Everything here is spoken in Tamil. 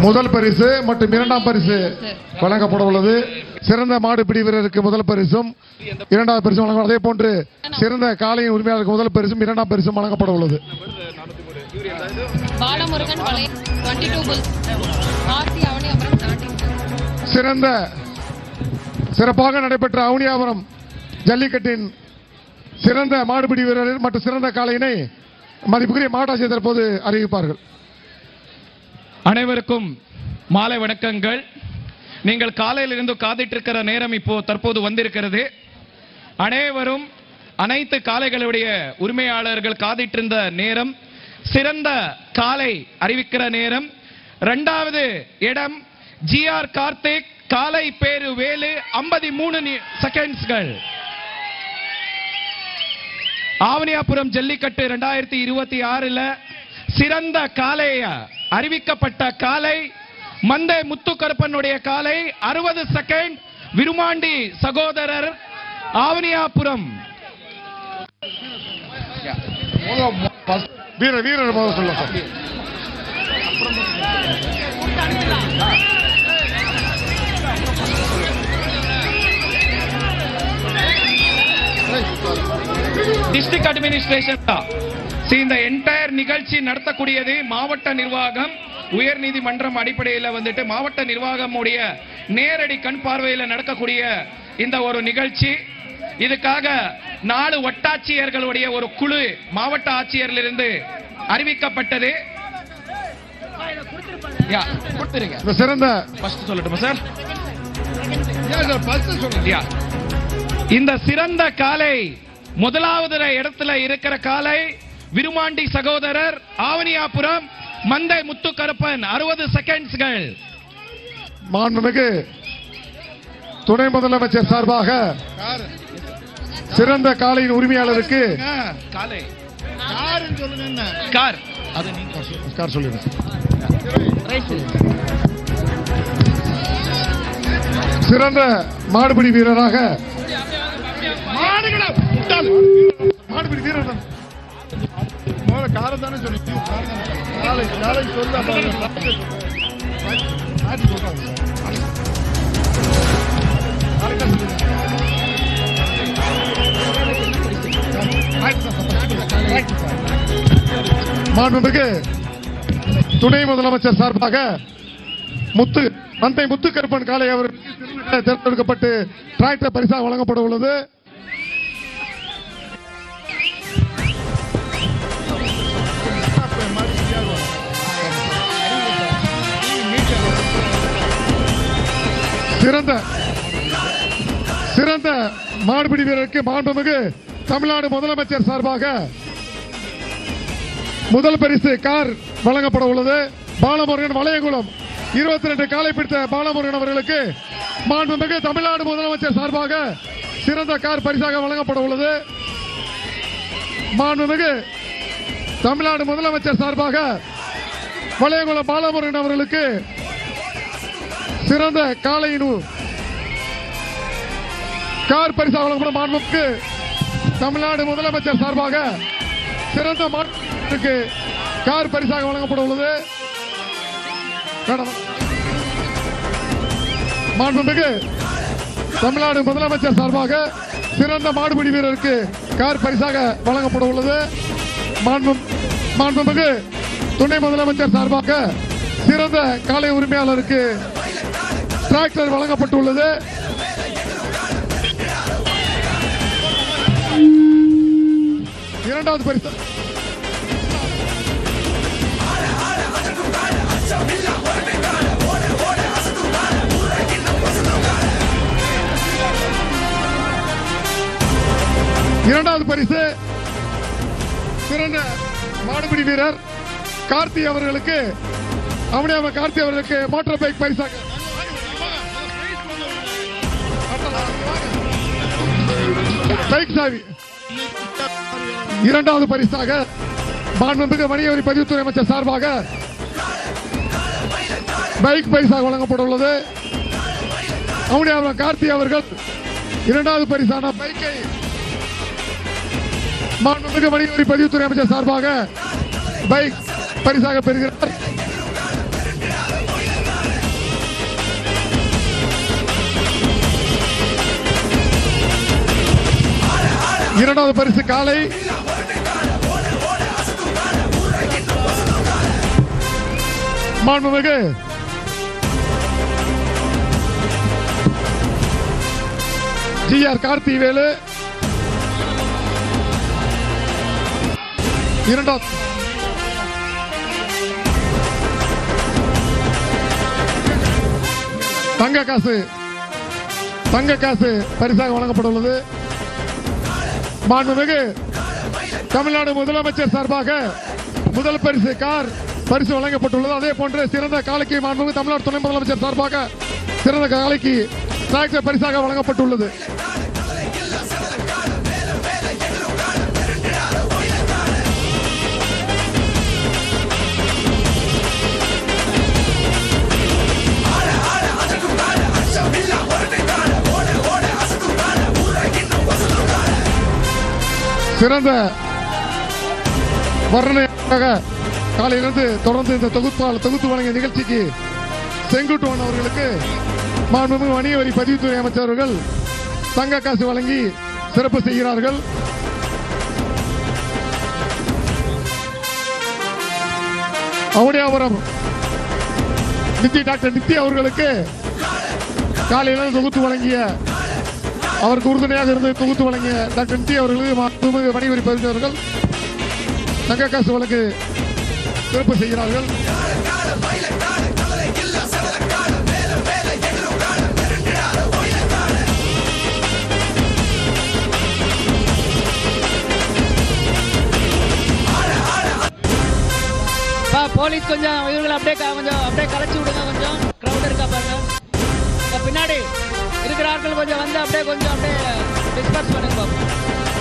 முதல் பரிசு மற்றும் இரண்டாம் பரிசு வழங்கப்பட உள்ளது. சிறந்த மாடுபிடி வீரருக்கு முதல் பரிசும் இரண்டாவது பரிசும் வழங்கப்படும். அதே போன்று சிறந்த காளையின் உரிமையாளருக்கு முதல் பரிசும் இரண்டாம் பரிசும் வழங்கப்பட உள்ளது. சிறப்பாக நடைபெற்ற அவனியாபுரம் ஜல்லிக்கட்டின் சிறந்த மாடுபிடி வீரர் மற்றும் சிறந்த காளையினை மதிப்புக்குரிய மாவட்ட தற்போது அறிவிப்பார்கள். அனைவருக்கும் மாலை வணக்கங்கள். நீங்கள் காலையில் இருந்து காத்திட்டிருக்கிற நேரம் இப்போ தற்போது வந்திருக்கிறது. அனைவரும் அனைத்து காளைகளுடைய உரிமையாளர்கள் காத்திட்டிருந்த நேரம், சிறந்த காளை அறிவிக்கிற நேரம். இரண்டாவது இடம் GR கார்த்திக், காளை பேரு வேலு, 53 செகண்ட்ஸ்கள். ஆவணியாபுரம் ஜல்லிக்கட்டு 2026 சிறந்த காளைய அறிவிக்கப்பட்ட காளை மந்தை முத்துக்கருப்பனுடைய காளை 60 செகண்ட். விருமாண்டி சகோதரர் ஆவணியாபுரம் வீரர் சொல்ல டிஸ்ட்ரிக்ட் அட்மினிஸ்ட்ரேஷன் இந்த என்டையர் நிகழ்ச்சி நடத்தக்கூடியது மாவட்ட நிர்வாகம், உயர் நீதிமன்றம் அடிப்படையில் வந்துட்டு மாவட்ட நிர்வாகம் உடைய நேரடி கண் பார்வையில் நடக்கக்கூடிய இந்த ஒரு நிகழ்ச்சி. இதுக்காக 4 வட்டாட்சியர்களுடைய ஒரு குழு மாவட்ட ஆட்சியரிலிருந்து அறிவிக்கப்பட்டது. சிறந்த சொல்லட்டுமா சார்? இந்த சிறந்த காளை முதலாவது இடத்துல இருக்கிற காளை விருமாண்டி சகோதரர் ஆவணியாபுரம் மந்தை முத்துக்கருப்பன் 60 செகண்ட்ஸ்கள். மாண்புமிகு துணை முதலமைச்சர் சார்பாக சிறந்த காளையின் உரிமையாளருக்கு சிறந்த மாடுபிடி வீரராக மாடுபிடி வீரர் காலத்தானே சொல்லி மாண்புமிகு துணை முதலமைச்சர் சார்பாக மந்தை முத்துக்கருப்பன் காளை அவர் தேர்ந்தெடுக்கப்பட்டு டிராக்டர் பரிசாக வழங்கப்பட உள்ளது. சிறந்த மாடுபிடி வீரருக்கு மாண்புமிகு தமிழ்நாடு முதலமைச்சர் சார்பாக முதல் பரிசு கார் வழங்கப்பட உள்ளது. பாலமுருகன் வளையகுளம் 22 காலை பிடித்த பாலமுருகன் அவர்களுக்கு மாண்புமிகு தமிழ்நாடு முதலமைச்சர் சார்பாக சிறந்த கார் பரிசாக வழங்கப்பட உள்ளது. மாண்புமிகு தமிழ்நாடு முதலமைச்சர் சார்பாக வளையகுளம் பாலமுருகன் அவர்களுக்கு சிறந்த காளையின் கார் பரிசாக வழங்கப்படும். மாண்புமிகு தமிழ்நாடு முதலமைச்சர் சார்பாக சிறந்த மாட்டுக்கு கார் பரிசாக வழங்கப்பட உள்ளது. மாண்புமிகு தமிழ்நாடு முதலமைச்சர் சார்பாக சிறந்த மாடுபிடி வீரருக்கு கார் பரிசாக வழங்கப்பட உள்ளது. மாண்புமிகு துணை முதலமைச்சர் சார்பாக சிறந்த காளை உரிமையாளருக்கு டிராக்டர் வழங்கப்பட்டுள்ளது. இரண்டாவது பரிசு சிறந்த மாடுபிடி வீரர் கார்த்தி அவர்களுக்கு அவனியாபுரம் கார்த்தி அவர்களுக்கு மோட்டார் பைக் பரிசாக பைக் சாவி. இரண்டாவது பரிசாக மாண்புமிகு வணிக வரி பதிவுத்துறை அமைச்சர் சார்பாக பைக் பரிசாக வழங்கப்பட உள்ளது. அவனியாபுரம் கார்த்தி அவர்கள் இரண்டாவது பரிசான பைக்கை மாண்புமிகு வணிக வரி பதிவுத்துறை அமைச்சர் சார்பாக பைக் பரிசாக பெறுகிறார். இரண்டாவது பரிசு காலை மாண்புமிகு GR கார்த்திவேலு. இரண்டாவது தங்க காசு பரிசாக வழங்கப்பட உள்ளது. மாண்புமிகு தமிழ்நாடு முதலமைச்சர் சார்பாக முதல் பரிசு கார் பரிசு வழங்கப்பட்டுள்ளது. அதே போன்று சிறந்த காலைக்கு மாண்புமிகு தமிழ்நாடு துணை முதலமைச்சர் சார்பாக சிறந்த காலைக்கு டிராக்டர் பரிசாக வழங்கப்பட்டுள்ளது. சிறந்த வர்ணனையாக காலையிலிருந்து தொடர்ந்து இந்த தொகுத்து வழங்கிய நிகழ்ச்சிக்கு செங்குட்டுவன் அவர்களுக்கு மாண்புமிகு வணிக வரி பதிவுத்துறை அமைச்சர் அவர்கள் தங்க காசு வழங்கி சிறப்பு செய்கிறார்கள். அவனியாபுரம் டாக்டர் நித்தி அவர்களுக்கு காலையிலிருந்து தொகுத்து வழங்கிய அவருக்கு உறுதுணையாக இருந்து தொகுத்து வழங்கிய டாக்டர் நித்தி அவர்களுக்கு வணிக வரி பதிவுகள் தங்க காசு வழக்கு சிறப்பு செய்கிறார்கள். போலீஸ் கொஞ்சம் இவங்களை அப்படியே கலைச்சு விடுங்க. கொஞ்சம் கிரௌட் இருக்கா பாருங்க. பின்னாடி இருக்கிற ஆட்கள் கொஞ்சம் வந்து அப்படியே டிஸ்பர்ஸ் பண்ணுங்க பாப்போம்.